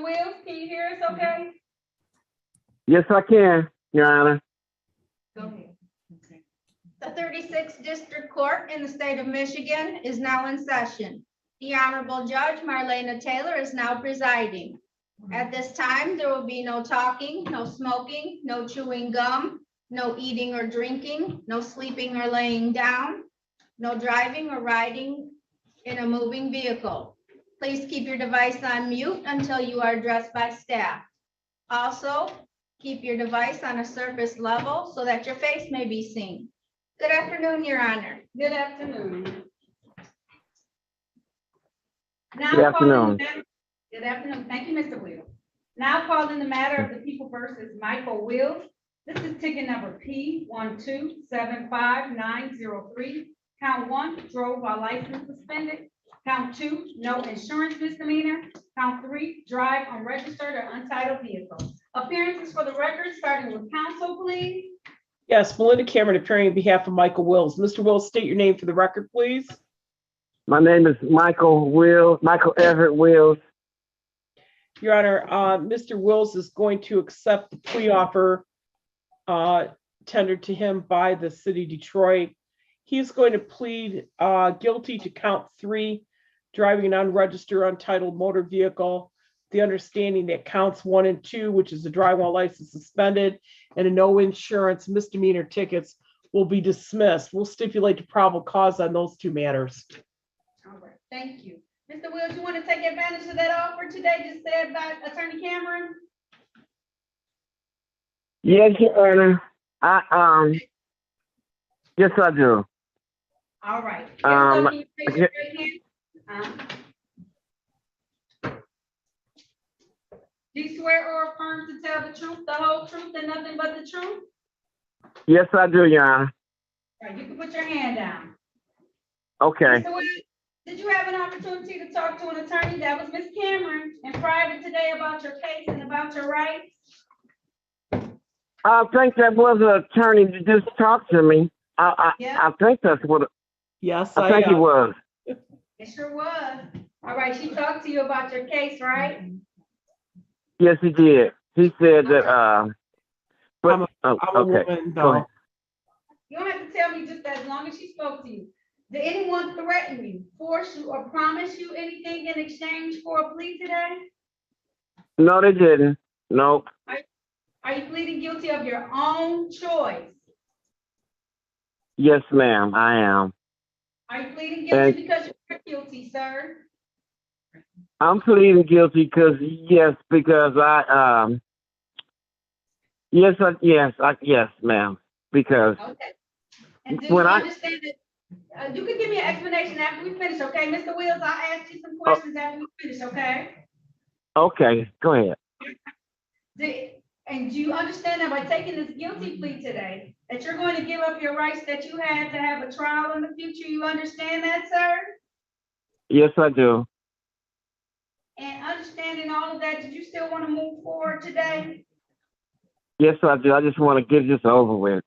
Mr. Wills, can you hear us okay? Yes, I can, Your Honor. Go ahead. The 36th District Court in the state of Michigan is now in session. The Honorable Judge Marlena Taylor is now presiding. At this time, there will be no talking, no smoking, no chewing gum, no eating or drinking, no sleeping or laying down, no driving or riding in a moving vehicle. Please keep your device on mute until you are addressed by staff. Also, keep your device on a surface level so that your face may be seen. Good afternoon, Your Honor. Good afternoon. Now Good afternoon. Good afternoon. Thank you, Mr. Wills. Now calling the matter of the people versus Michael Wills. This is ticket number P1275903. Count 1, drove while license suspended. Count 2, no insurance misdemeanor. Count 3, drive unregistered or untitled vehicle. Appearances for the record, starting with counsel, please. Yes, Melinda Cameron appearing on behalf of Michael Wills. Mr. Wills, state your name for the record, please. My name is Michael Everett Wills. Your Honor, Mr. Wills is going to accept the plea offer tendered to him by the city of Detroit. He is going to plead guilty to count 3, driving an unregistered, untitled motor vehicle. The understanding that counts 1 and 2, which is a drive while license suspended and a no insurance misdemeanor tickets, will be dismissed. We'll stipulate the probable cause on those 2 matters. All right, thank you. Mr. Wills, you want to take advantage of that offer today, just said by Attorney Cameron? Yes, Your Honor. Yes, I do. All right. Um, Can you raise your right hand? Do you swear or affirm to tell the truth, the whole truth, and nothing but the truth? Yes, I do, Your Honor. All right, you can put your hand down. Okay. Mr. Wills, did you have an opportunity to talk to an attorney? That was Ms. Cameron in private today about your case and about your rights? I think that was an attorney that just talked to me. Yeah. I think that's what Yes, I think it was. It sure was. All right, she talked to you about your case, right? Yes, he did. He said that. I'm a okay. woman, Go though. ahead. You don't have to tell me just as long as she spoke to you. Did anyone threaten you, force you, or promise you anything in exchange for a plea today? No, they didn't. Nope. Are you pleading guilty of your own choice? Yes, ma'am, I am. Are you pleading guilty because you're guilty, sir? I'm pleading guilty because yes, ma'am. Because Okay. And do you when understand that? You can give me an explanation after we finish, okay? Mr. Wills, I'll ask you some questions after we finish, okay? okay, go ahead. And do you understand that by taking this guilty plea today, that you're going to give up your rights that you had to have a trial in the future? You understand that, sir? Yes, I do. And understanding all of that, did you still want to move forward today? Yes, I do. I just want to get this over with.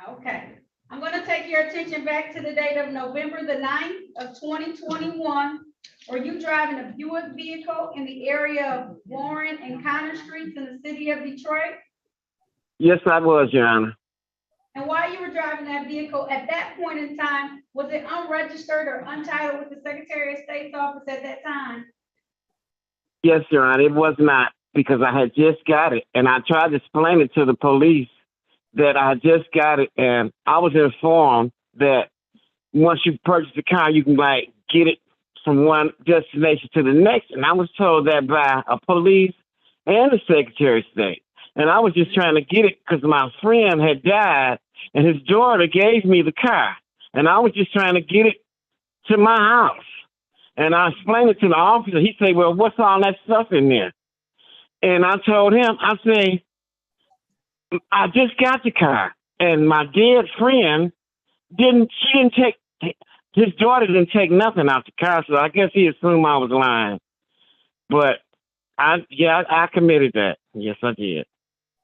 Okay. I'm going to take your attention back to the date of November the 9th of 2021. Were you driving a Buick vehicle in the area of Warren and Connor Streets in the city of Detroit? Yes, I was, Your Honor. And while you were driving that vehicle at that point in time, was it unregistered or untitled with the Secretary of State's office at that time? Yes, Your Honor. It was not, because I had just got it, and I tried to explain it to the police that I had just got it, and I was informed that once you purchase the car, you can get it from one destination to the next. And I was told that by a police and the Secretary of State. And I was just trying to get it because my friend had died and his daughter gave me the car. And I was just trying to get it to my house. And I explained it to the officer. He said, well, what's all that stuff in there? And I told him, I said, I just got the car. And my dead friend his daughter didn't take nothing out the car, so I guess he assumed I was lying. But I committed that. Yes, I did.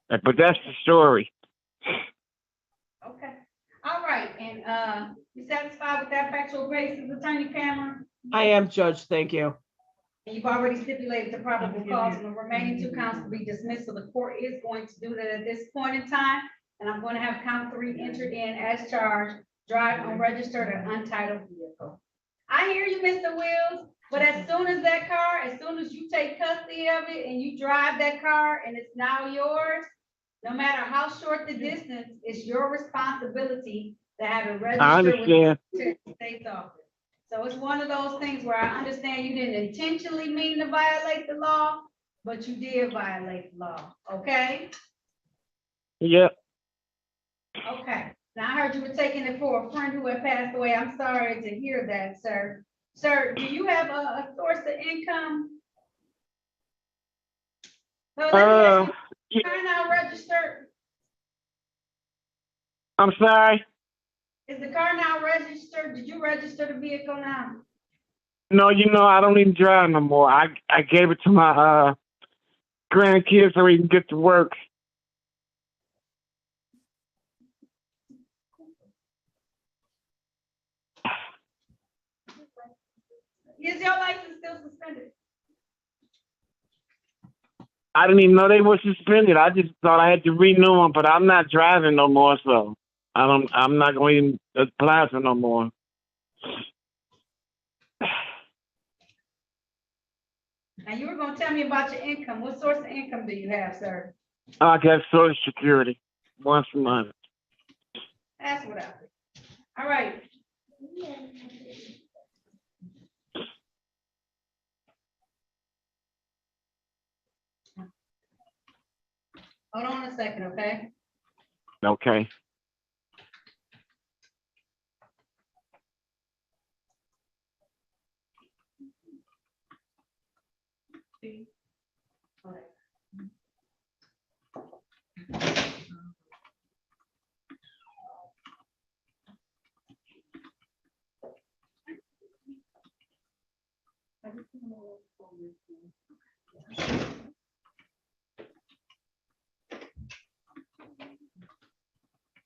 But that's the story. Okay. All right. And you satisfied with that factual basis, Attorney Cameron? I am, Judge. Thank you. And you've already stipulated the probable cause, and the remaining 2 counts to be dismissed, so the court is going to do that at this point in time. And I'm going to have count 3 entered in as charged, drive unregistered or untitled vehicle. I hear you, Mr. Wills, but as soon as you take custody of it and you drive that car and it's now yours, no matter how short the distance, it's your responsibility to have it I registered with the understand. Secretary of State's office. So it's one of those things where I understand you didn't intentionally mean to violate the law, but you did violate the law, okay? Yep. Okay, now I heard you were taking it for a friend who had passed away. I'm sorry to hear that, sir. Sir, do you have a source of income? No, let me ask you, Yeah, car now registered? I'm sorry. Is the car now registered? Did you register the vehicle now? No, I don't even drive no more. I gave it to my grandkids so we can get to work. Is your license still suspended? I didn't even know they were suspended. I just thought I had to renew them, but I'm not driving no more, so I'm not going to apply for no more. Now you were gonna tell me about your income. What source of income do you have, sir? I got Social Security once a month. That's what I think. All right. Hold on a second, okay? Okay.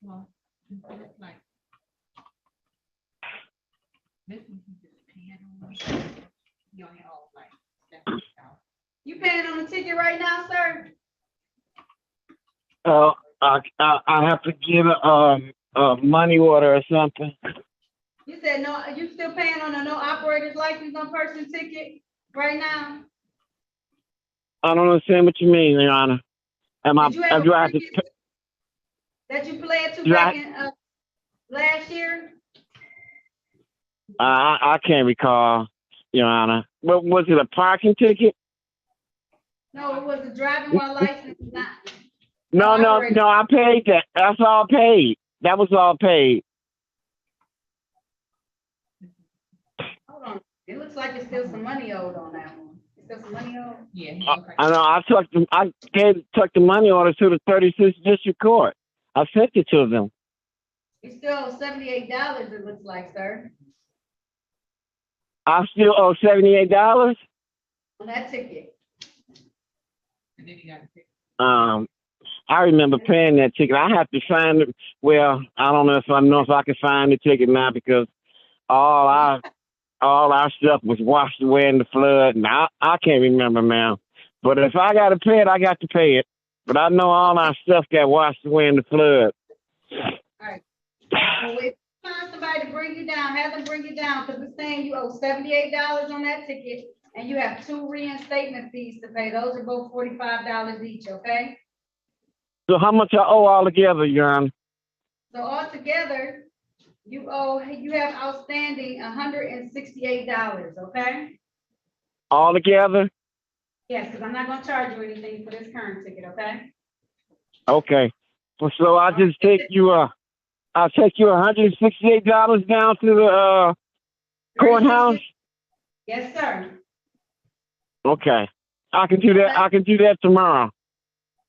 Well, it's like, this one he just paying on, he only owes like $70,000. You paying on the ticket right now, sir? I have to get a money order or something. You said no, you still paying on a no operator's license on person ticket right now? I don't understand what you mean, Your Honor. Did you have Do I a have to? previous that you pled to Do back I- in, last year? I can't recall, Your Honor. What was it? A parking ticket? No, it was a driving while license not. No. I paid that. That's all paid. That was all paid. Hold on, it looks like it's still some money owed on that one. Is still some money owed? Yeah, he owes like. I know. I took the money order to the 36th District Court. I sent it to them. You still owe $78, it looks like, sir, I still owe $78. on that ticket. And then he got to pay. I remember paying that ticket. I have to find it. Well, I don't know if I can find the ticket now because all our stuff was washed away in the flood, and I can't remember now. But if I got to pay it, I got to pay it. But I know all our stuff got washed away in the flood. Well, if you find somebody to bring you down, have them bring you down, because it's saying you owe $78 on that ticket, and you have 2 reinstatement fees to pay. Those are both $45 each, okay? So how much I owe altogether, Your Honor? So altogether, you have outstanding $168, okay? Altogether? Yes, because I'm not gonna charge you anything for this current ticket, okay? Okay. So I'll just take you I'll take you $168 down to the courthouse. Yes, sir. Okay. I can do that. I can do that tomorrow.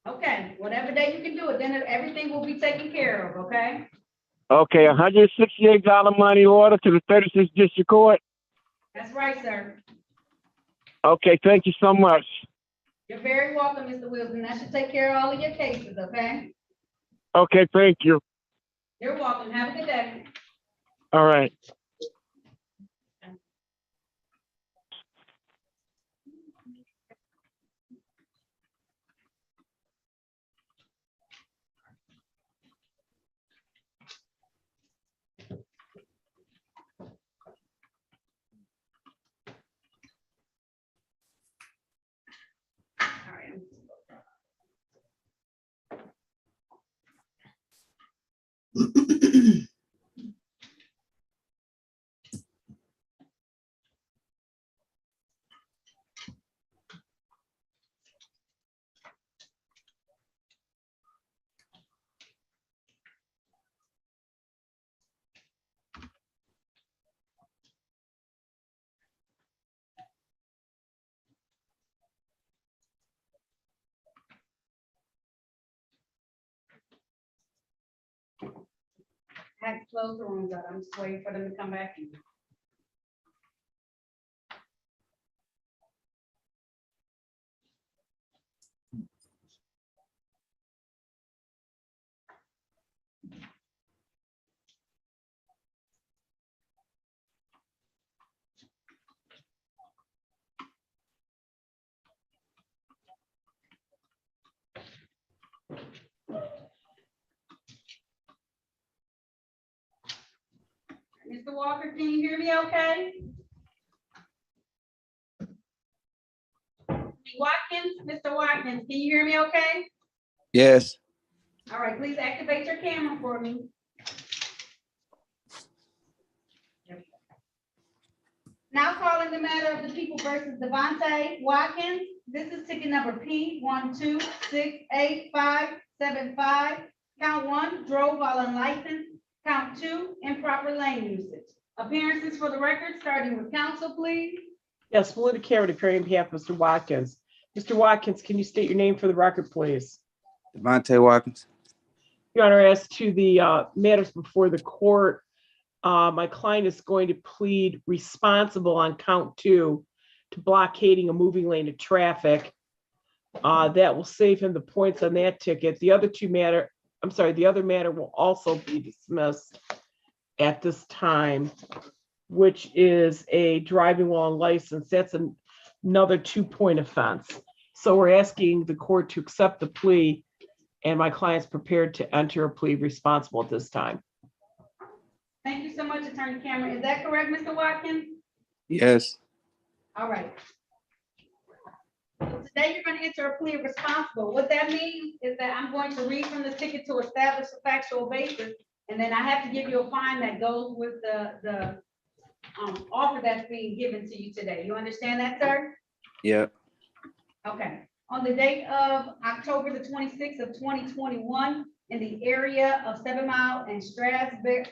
Okay, whatever day you can do it, then everything will be taken care of, okay? Okay, $168 money order to the 36th District Court. That's right, sir. Okay, thank you so much. You're very welcome, Mr. Wilson. That should take care of all of your cases, okay? Okay, thank you. You're welcome. Have a good day. All right. I had to close the rooms out. I'm just waiting for them to come back in. Mr. Walker, can you hear me okay? Watkins, Mr. Watkins, can you hear me okay? Yes. All right, please activate your camera for me. Now calling the matter of the people versus Devontae Watkins. This is ticket number P 1268575. Count 1, drove while unlicensed. Count 2, improper lane usage. Appearances for the record, starting with counsel, please. Yes, Marlena Cameron appearing on behalf of Mr. Watkins. Mr. Watkins, can you state your name for the record, please? Devontae Watkins. Your Honor, as to the matters before the court, my client is going to plead responsible on count 2 to blockading a moving lane of traffic. That will save him the points on that ticket. The other matter will also be dismissed at this time, which is a driving while unlicensed. That's another 2-point offense. So we're asking the court to accept the plea, and my client's prepared to enter a plea responsible at this time. Thank you so much, Attorney Cameron. Is that correct, Mr. Watkins? Yes. All right. So today you're going to enter a plea of responsible. What that means is that I'm going to read from the ticket to establish a factual basis, and then I have to give you a fine that goes with the offer that's being given to you today. You understand that, sir? Yep. Okay. On the date of October the 26th of 2021, in the area of 7 Mile and Strasburg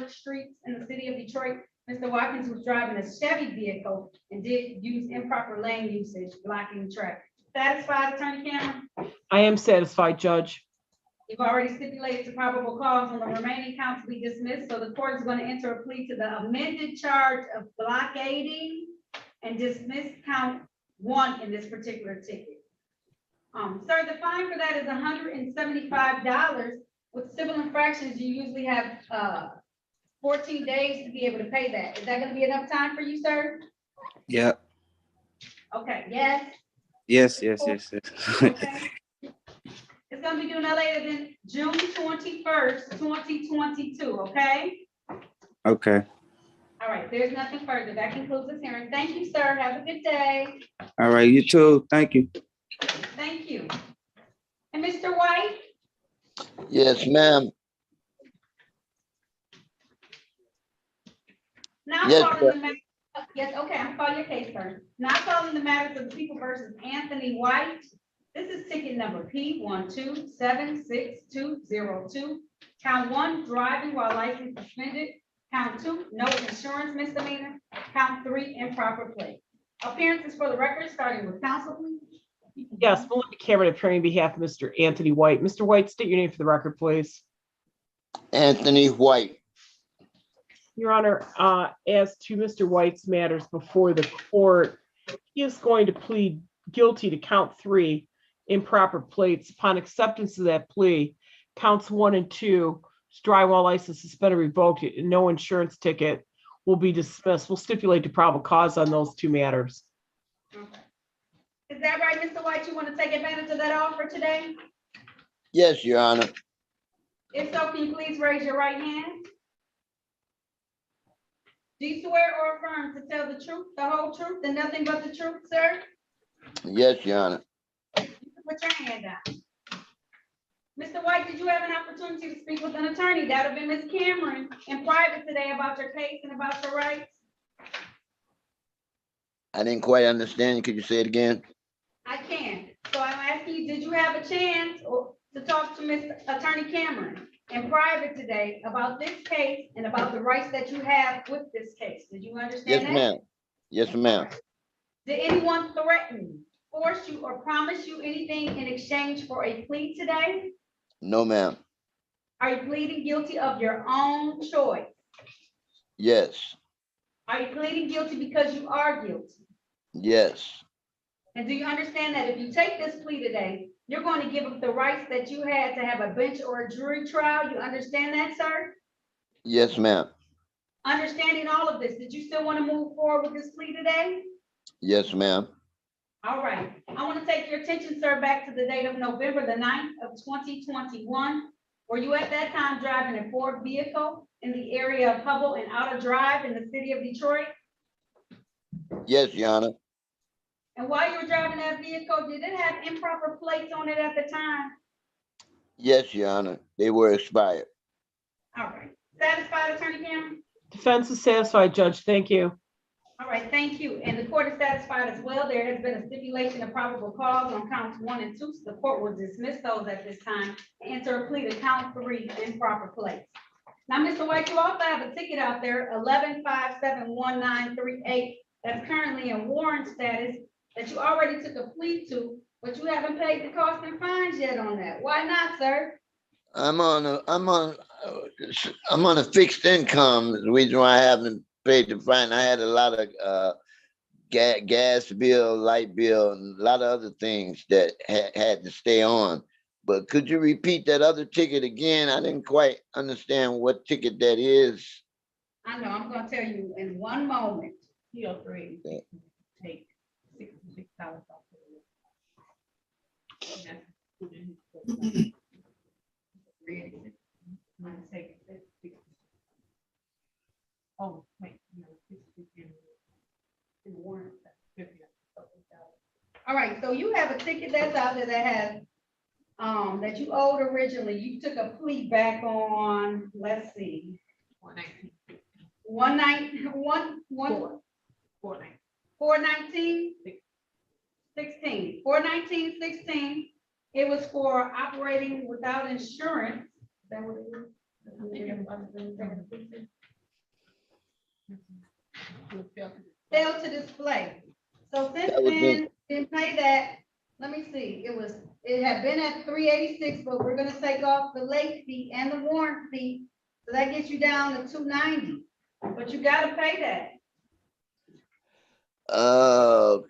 Streets in the city of Detroit, Mr. Watkins was driving a Chevy vehicle and did use improper lane usage, blocking traffic. Satisfied, Attorney Cameron? I am satisfied, Judge. You've already stipulated the probable cause on the remaining counts to be dismissed, so the court is going to enter a plea to the amended charge of blockading and dismiss count 1 in this particular ticket. Sir, the fine for that is $175. With civil infractions, you usually have 14 days to be able to pay that. Is that gonna be enough time for you, sir? Yep. Okay, yes, Yes. okay. It's gonna be due no later than June 21st, 2022, okay? Okay. All right, there's nothing further. That concludes this hearing. Thank you, sir. Have a good day. All right. You too. Thank you. Thank you. And Mr. White? Yes, ma'am. Now Yes, calling the matter, yes, okay, I'm calling your case, sir. Now calling the matters of the people versus Anthony White. This is ticket number P 1276202. Count 1, driving while license suspended. Count 2, no insurance misdemeanor. Count 3, improper plate. Appearances for the record, starting with counsel, please. Yes, Marlena Cameron appearing on behalf of Mr. Anthony White. Mr. White, state your name for the record, please. Anthony White. Your Honor, as to Mr. White's matters before the court, he is going to plead guilty to count 3, improper plates. Upon acceptance of that plea, counts 1 and 2, drive while license suspended, revoked, and no insurance ticket will be dismissed. We'll stipulate the probable cause on those 2 matters. Okay. Is that right, Mr. White? You want to take advantage of that offer today? Yes, Your Honor. If so, can you please raise your right hand? Do you swear or affirm to tell the truth, the whole truth, and nothing but the truth, sir? Yes, Your Honor. You can put your hand down. Mr. White, did you have an opportunity to speak with an attorney? That would have been Ms. Cameron in private today about your case and about your rights. I didn't quite understand. Could you say it again? I can. So I'm asking you, did you have a chance to talk to Ms. Attorney Cameron in private today about this case and about the rights that you have with this case? Did you Yes, understand that? ma'am. Yes, ma'am. Did anyone threaten, force you, or promise you anything in exchange for a plea today? No, ma'am. Are you pleading guilty of your own choice? Yes, Are you pleading guilty because you are guilty? yes, And do you understand that if you take this plea today, you're going to give up the rights that you had to have a bench or a jury trial? You understand that, sir? yes, ma'am. Understanding all of this, did you still want to move forward with this plea today? Yes, ma'am. All right. I want to take your attention, sir, back to the date of November the 9th of 2021. Were you at that time driving a Ford vehicle in the area of Hubble and Outer Drive in the city of Detroit? Yes, Your Honor. And while you were driving that vehicle, did it have improper plates on it at the time? Yes, Your Honor. They were expired. All right. Satisfied, Attorney Cameron? Defense is satisfied, Judge. Thank you. All right, thank you. And the court is satisfied as well. There has been a stipulation of probable cause on counts 1 and 2. So the court will dismiss those at this time and enter a plea to count 3 improper plates. Now, Mr. White, you also have a ticket out there, 11571938, that's currently in warrant status that you already took a plea to, but you haven't paid the cost and fines yet on that. Why not, sir? I'm on a fixed income. The reason why I haven't paid the fine, I had a lot of gas bill, light bill, and a lot of other things that had to stay on. But could you repeat that other ticket again? I didn't quite understand what ticket that is. I know, I'm gonna tell you in one moment. He'll agree. Take $66 off. of it. And that's included in his $386. Mine say it's 60. Oh, wait, no, 60 in the warrant. That's 50. All right, so you have a ticket that's out there that has, that you owed originally. You took a plea back on, let's see, 419. 419, 16, 41916. It was for operating without insurance. Is that what it is? Failed to display. So since That was then, didn't pay that. Let me see, it had been at 386, but we're gonna take off the late fee and the warrant fee. So that gets you down to 290, but you gotta pay that.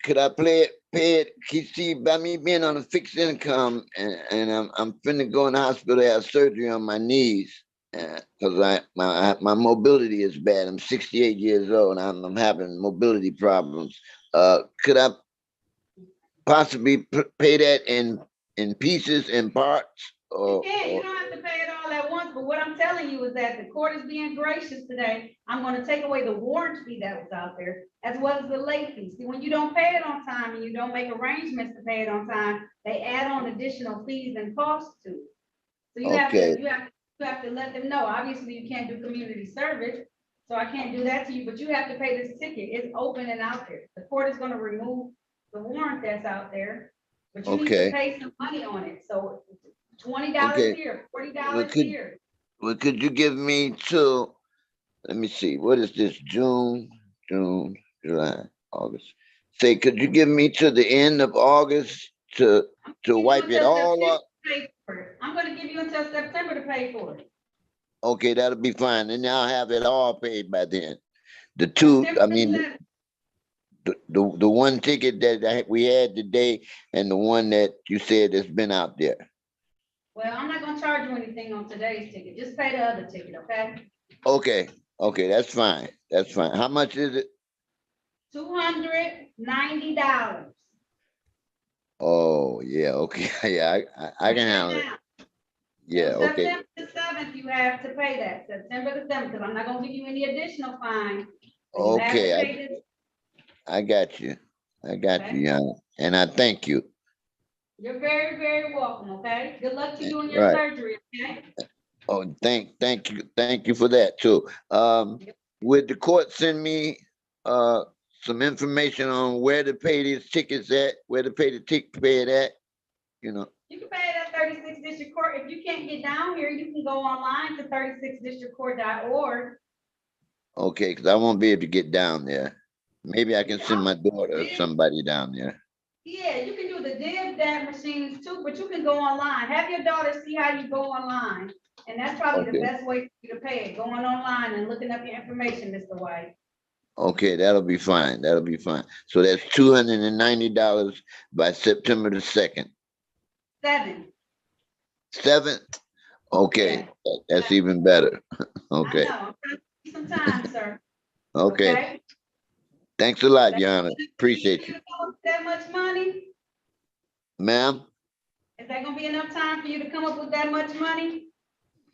Could I pay it? You see, by me being on a fixed income and I'm finna go in the hospital to have surgery on my knees. Cause my mobility is bad. I'm 68 years old and I'm having mobility problems. Could I possibly pay that in pieces, in parts? You can't, you don't have to pay it all at once, but what I'm telling you is that the court is being gracious today. I'm gonna take away the warrant fee that was out there, as well as the late fee. See, when you don't pay it on time and you don't make arrangements to pay it on time, they add on additional fees and costs to it. So you have Okay. to, you have to let them know. Obviously, you can't do community service, so I can't do that to you, but you have to pay this ticket. It's open and out there. The court is gonna remove the warrant that's out there, but you need Okay. to pay some money on it. So $20 Okay. here, $40 Well, could- here. Well, could you give me till, let me see, what is this, June, July, August? Say, could you give me to the end of August to wipe it all up? I'm gonna give you until September to pay for it. Okay, that'll be fine. And I'll have it all paid by then. The two, I mean, the one ticket that we had today and the one that you said that's been out there. Well, I'm not gonna charge you anything on today's ticket. Just pay the other ticket, okay? Okay, that's fine. That's fine. How much is it? $290. Oh, yeah, okay, yeah, I can handle it. Yeah, okay, September the 7th, you have to pay that, September the 7th, because I'm not gonna give you any additional fine. So you have to okay, pay this. I got you. I got Okay. you, young, and I thank you. You're very, very welcome, okay? Good luck to you in your Right. surgery, okay? Oh, thank you for that too. Would the court send me, some information on where to pay these tickets at, where to pay the ticket, pay it at? You know, You can pay it at 36 District Court. If you can't get down here, you can go online to 36districtcourt.org. okay, because I won't be able to get down there. Maybe I can send my daughter or somebody down there. Yeah, you can do the DIV machines too, but you can go online. Have your daughter see how you go online. And that's probably the Okay. best way for you to pay it, going online and looking up your information, Mr. White. Okay, that'll be fine. That'll be fine. So that's $290 by September the 2nd. 7. 7th? Okay, that's even better. Okay, I know. I'm trying to give you some time, sir. okay. Thanks a lot, That- Your Honor. Appreciate you. That much money? Ma'am? Is that gonna be enough time for you to come up with that much money?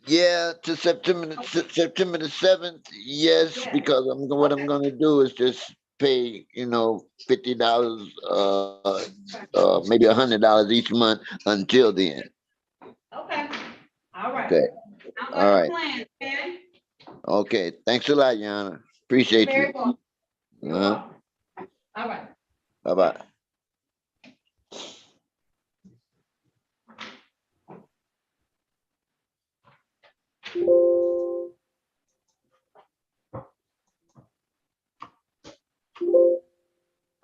Yeah, to September the 7th, yes, Yeah. because what I'm gonna do is just pay, $50, maybe $100 each month until then. Okay, all right. Okay, Sounds all like right. a plan, okay? Okay, thanks a lot, Your Honor. Appreciate Very you. welcome. You're Uh-huh. welcome. All right. Bye-bye.